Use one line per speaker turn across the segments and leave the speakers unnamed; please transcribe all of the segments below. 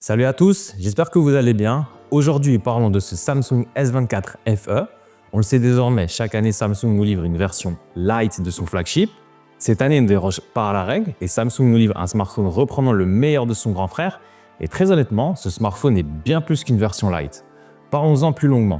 Salut à tous, j'espère que vous allez bien. Aujourd'hui, parlons de ce Samsung S24 FE. On le sait désormais, chaque année Samsung nous livre une version light de son flagship. Cette année ne déroge pas à la règle et Samsung nous livre un smartphone reprenant le meilleur de son grand frère. Et très honnêtement, ce smartphone est bien plus qu'une version light. Parlons-en plus longuement.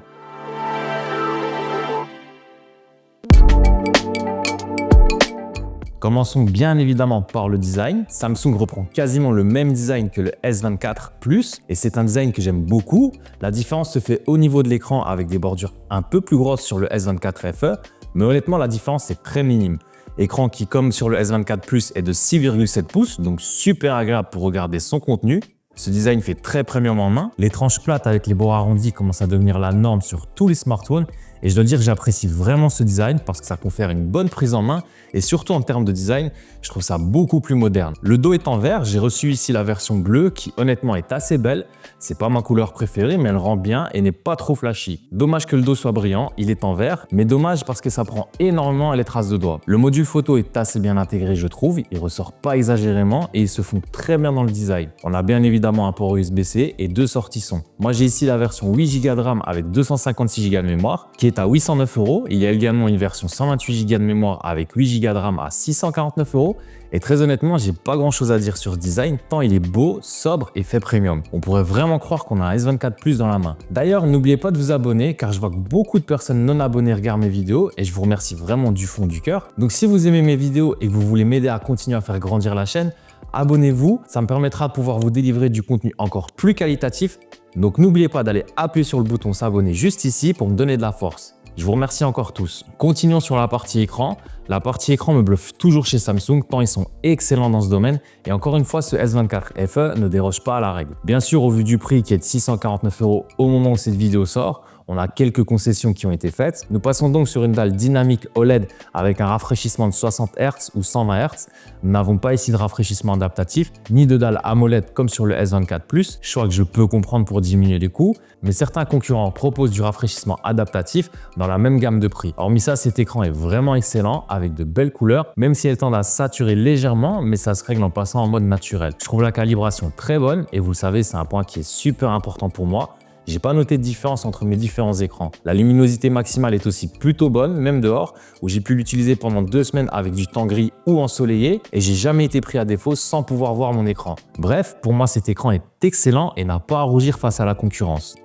Commençons bien évidemment par le design. Samsung reprend quasiment le même design que le S24 Plus et c'est un design que j'aime beaucoup. La différence se fait au niveau de l'écran avec des bordures un peu plus grosses sur le S24 FE, mais honnêtement la différence est très minime. Écran qui, comme sur le S24 Plus, est de 6,7 pouces, donc super agréable pour regarder son contenu. Ce design fait très premium en main. Les tranches plates avec les bords arrondis commencent à devenir la norme sur tous les smartphones et je dois dire que j'apprécie vraiment ce design parce que ça confère une bonne prise en main et surtout en termes de design, je trouve ça beaucoup plus moderne. Le dos est en vert, j'ai reçu ici la version bleue qui honnêtement est assez belle. C'est pas ma couleur préférée mais elle rend bien et n'est pas trop flashy. Dommage que le dos soit brillant, il est en vert, mais dommage parce que ça prend énormément les traces de doigts. Le module photo est assez bien intégré je trouve, il ressort pas exagérément et il se fond très bien dans le design. On a bien évidemment un port USB-C et deux sorties son. Moi j'ai ici la version 8 Go de RAM avec 256 Go de mémoire qui est à 809 €. Il y a également une version 128 Go de mémoire avec 8 Go de RAM à 649 € et très honnêtement j'ai pas grand chose à dire sur ce design tant il est beau, sobre et fait premium. On pourrait vraiment croire qu'on a un S24 Plus dans la main. D'ailleurs n'oubliez pas de vous abonner car je vois que beaucoup de personnes non abonnées regardent mes vidéos et je vous remercie vraiment du fond du cœur. Donc si vous aimez mes vidéos et que vous voulez m'aider à continuer à faire grandir la chaîne, abonnez-vous, ça me permettra de pouvoir vous délivrer du contenu encore plus qualitatif. Donc n'oubliez pas d'aller appuyer sur le bouton s'abonner juste ici pour me donner de la force. Je vous remercie encore tous. Continuons sur la partie écran. La partie écran me bluffe toujours chez Samsung tant ils sont excellents dans ce domaine et encore une fois ce S24 FE ne déroge pas à la règle. Bien sûr au vu du prix qui est de 649 € au moment où cette vidéo sort, on a quelques concessions qui ont été faites. Nous passons donc sur une dalle dynamique OLED avec un rafraîchissement de 60 Hz ou 120 Hz. Nous n'avons pas ici de rafraîchissement adaptatif, ni de dalle AMOLED comme sur le S24 Plus, choix que je peux comprendre pour diminuer les coûts, mais certains concurrents proposent du rafraîchissement adaptatif dans la même gamme de prix. Hormis ça, cet écran est vraiment excellent avec de belles couleurs, même si elles tendent à saturer légèrement, mais ça se règle en passant en mode naturel. Je trouve la calibration très bonne et vous le savez, c'est un point qui est super important pour moi. J'ai pas noté de différence entre mes différents écrans. La luminosité maximale est aussi plutôt bonne, même dehors, où j'ai pu l'utiliser pendant 2 semaines avec du temps gris ou ensoleillé et j'ai jamais été pris à défaut sans pouvoir voir mon écran. Bref, pour moi cet écran est excellent et n'a pas à rougir face à la concurrence.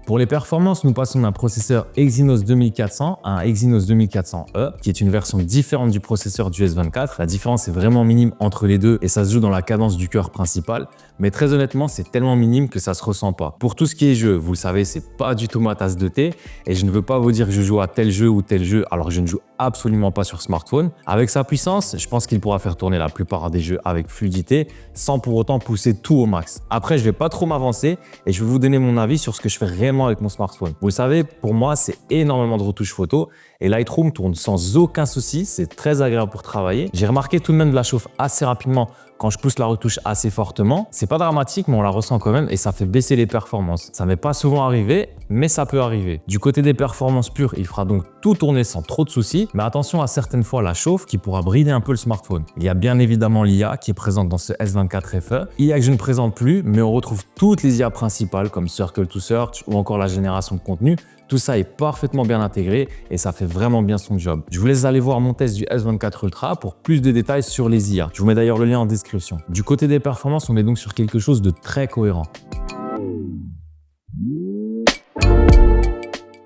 Pour les performances, nous passons d'un processeur Exynos 2400 à un Exynos 2400E, qui est une version différente du processeur du S24. La différence est vraiment minime entre les deux et ça se joue dans la cadence du cœur principal. Mais très honnêtement, c'est tellement minime que ça se ressent pas. Pour tout ce qui est jeu, vous le savez, c'est pas du tout ma tasse de thé et je ne veux pas vous dire que je joue à tel jeu ou tel jeu alors que je ne joue absolument pas sur smartphone. Avec sa puissance, je pense qu'il pourra faire tourner la plupart des jeux avec fluidité sans pour autant pousser tout au max. Après, je vais pas trop m'avancer et je vais vous donner mon avis sur ce que je fais réellement avec mon smartphone. Vous le savez, pour moi, c'est énormément de retouches photo et Lightroom tourne sans aucun souci, c'est très agréable pour travailler. J'ai remarqué tout de même de la chauffe assez rapidement quand je pousse la retouche assez fortement. C'est pas dramatique, mais on la ressent quand même et ça fait baisser les performances. Ça m'est pas souvent arrivé, mais ça peut arriver. Du côté des performances pures, il fera donc tout tourner sans trop de soucis, mais attention à certaines fois la chauffe qui pourra brider un peu le smartphone. Il y a bien évidemment l'IA qui est présente dans ce S24 FE. IA que je ne présente plus, mais on retrouve toutes les IA principales comme Circle to Search ou encore la génération de contenu. Tout ça est parfaitement bien intégré et ça fait vraiment bien son job. Je vous laisse aller voir mon test du S24 Ultra pour plus de détails sur les IA. Je vous mets d'ailleurs le lien en description. Du côté des performances, on est donc sur quelque chose de très cohérent.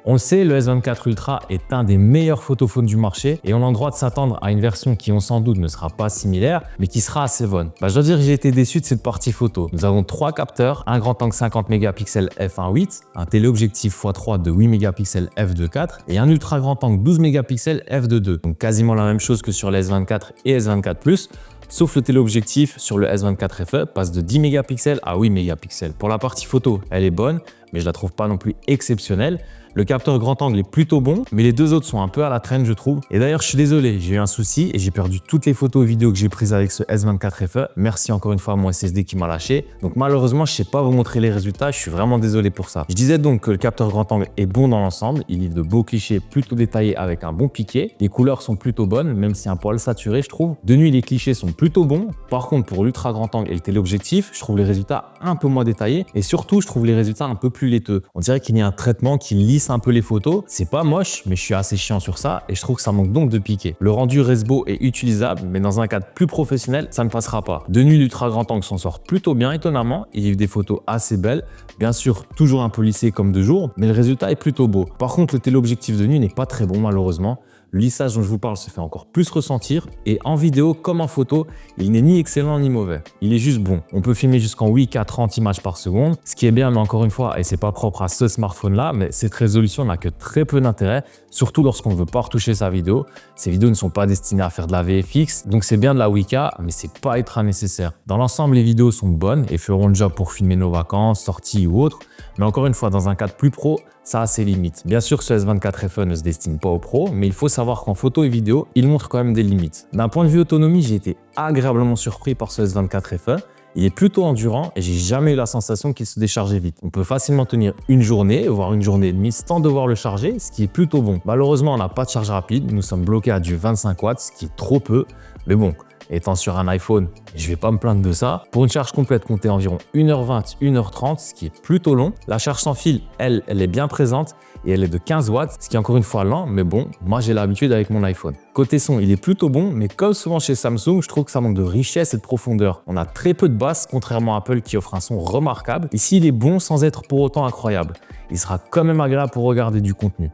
On le sait, le S24 Ultra est un des meilleurs photophones du marché et on a le droit de s'attendre à une version qui, on sans doute, ne sera pas similaire, mais qui sera assez bonne. Je dois dire que j'ai été déçu de cette partie photo. Nous avons 3 capteurs, un grand angle 50 mégapixels f1.8, un téléobjectif x3 de 8 mégapixels f2.4 et un ultra grand angle 12 mégapixels f2.2. Donc quasiment la même chose que sur le S24 et S24 Plus. Sauf le téléobjectif sur le S24 FE passe de 10 mégapixels à 8 mégapixels. Pour la partie photo, elle est bonne. mais je la trouve pas non plus exceptionnelle. Le capteur grand angle est plutôt bon, mais les deux autres sont un peu à la traîne, je trouve. Et d'ailleurs, je suis désolé, j'ai eu un souci et j'ai perdu toutes les photos et vidéos que j'ai prises avec ce S24 FE. Merci encore une fois à mon SSD qui m'a lâché. Donc malheureusement, je sais pas vous montrer les résultats, je suis vraiment désolé pour ça. Je disais donc que le capteur grand angle est bon dans l'ensemble. Il livre de beaux clichés plutôt détaillés avec un bon piqué. Les couleurs sont plutôt bonnes, même si un poil saturé, je trouve. De nuit, les clichés sont plutôt bons. Par contre, pour l'ultra grand angle et le téléobjectif, je trouve les résultats un peu moins détaillés et surtout, je trouve les résultats un peu plus laiteux. On dirait qu'il y a un traitement qui lisse un peu les photos. C'est pas moche, mais je suis assez chiant sur ça et je trouve que ça manque donc de piqué. Le rendu reste beau et utilisable, mais dans un cadre plus professionnel, ça ne passera pas. De nuit, l'ultra grand angle s'en sort plutôt bien, étonnamment. Il livre des photos assez belles. Bien sûr, toujours un peu lissé comme de jour, mais le résultat est plutôt beau. Par contre, le téléobjectif de nuit n'est pas très bon, malheureusement. Le lissage dont je vous parle se fait encore plus ressentir et en vidéo comme en photo, il n'est ni excellent ni mauvais. Il est juste bon. On peut filmer jusqu'en 8K 30 images par seconde, ce qui est bien, mais encore une fois, et c'est pas propre à ce smartphone-là, mais cette résolution n'a que très peu d'intérêt, surtout lorsqu'on ne veut pas retoucher sa vidéo. Ces vidéos ne sont pas destinées à faire de la VFX, donc c'est bien de la 8K, mais c'est pas ultra nécessaire. Dans l'ensemble, les vidéos sont bonnes et feront le job pour filmer nos vacances, sorties ou autres, mais encore une fois, dans un cadre plus pro, ça a ses limites. Bien sûr, ce S24 FE ne se destine pas aux pros, mais il faut savoir qu'en photo et vidéo, il montre quand même des limites. D'un point de vue autonomie, j'ai été agréablement surpris par ce S24 FE. Il est plutôt endurant et j'ai jamais eu la sensation qu'il se déchargeait vite. On peut facilement tenir une journée, voire une journée et demie sans devoir le charger, ce qui est plutôt bon. Malheureusement, on n'a pas de charge rapide, nous sommes bloqués à du 25 watts, ce qui est trop peu, mais bon. Étant sur un iPhone, je vais pas me plaindre de ça. Pour une charge complète, comptez environ 1h20, 1h30, ce qui est plutôt long. La charge sans fil, elle est bien présente et elle est de 15 watts, ce qui est encore une fois lent, mais bon, moi j'ai l'habitude avec mon iPhone. Côté son, il est plutôt bon, mais comme souvent chez Samsung, je trouve que ça manque de richesse et de profondeur. On a très peu de basses, contrairement à Apple qui offre un son remarquable. Ici, il est bon sans être pour autant incroyable. Il sera quand même agréable pour regarder du contenu.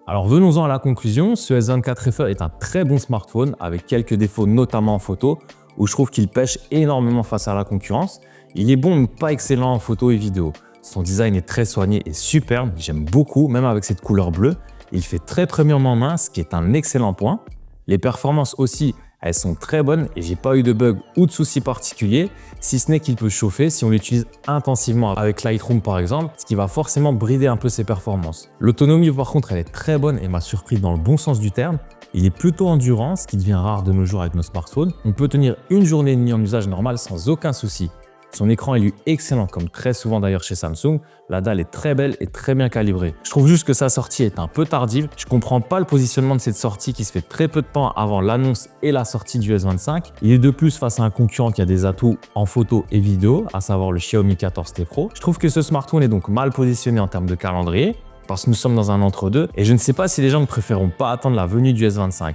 Alors venons-en à la conclusion, ce S24 FE est un très bon smartphone avec quelques défauts notamment en photo où je trouve qu'il pêche énormément face à la concurrence. Il est bon mais pas excellent en photo et vidéo. Son design est très soigné et superbe, j'aime beaucoup même avec cette couleur bleue. Il fait très premium en main, ce qui est un excellent point. Les performances aussi, elles sont très bonnes et j'ai pas eu de bug ou de soucis particuliers, si ce n'est qu'il peut chauffer si on l'utilise intensivement avec Lightroom par exemple, ce qui va forcément brider un peu ses performances. L'autonomie par contre elle est très bonne et m'a surpris dans le bon sens du terme. Il est plutôt endurant, ce qui devient rare de nos jours avec nos smartphones. On peut tenir une journée et demie en usage normal sans aucun souci. Son écran est lui excellent, comme très souvent d'ailleurs chez Samsung. La dalle est très belle et très bien calibrée. Je trouve juste que sa sortie est un peu tardive. Je comprends pas le positionnement de cette sortie qui se fait très peu de temps avant l'annonce et la sortie du S25. Il est de plus face à un concurrent qui a des atouts en photo et vidéo, à savoir le Xiaomi 14T Pro. Je trouve que ce smartphone est donc mal positionné en termes de calendrier, parce que nous sommes dans un entre-deux, et je ne sais pas si les gens ne préféreront pas attendre la venue du S25.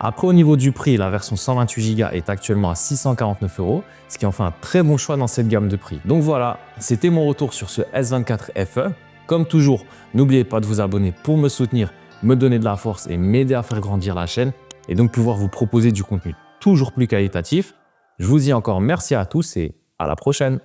Après, au niveau du prix, la version 128 Go est actuellement à 649 €, ce qui en fait un très bon choix dans cette gamme de prix. Donc voilà, c'était mon retour sur ce S24 FE. Comme toujours, n'oubliez pas de vous abonner pour me soutenir, me donner de la force et m'aider à faire grandir la chaîne et donc pouvoir vous proposer du contenu toujours plus qualitatif. Je vous dis encore merci à tous et à la prochaine.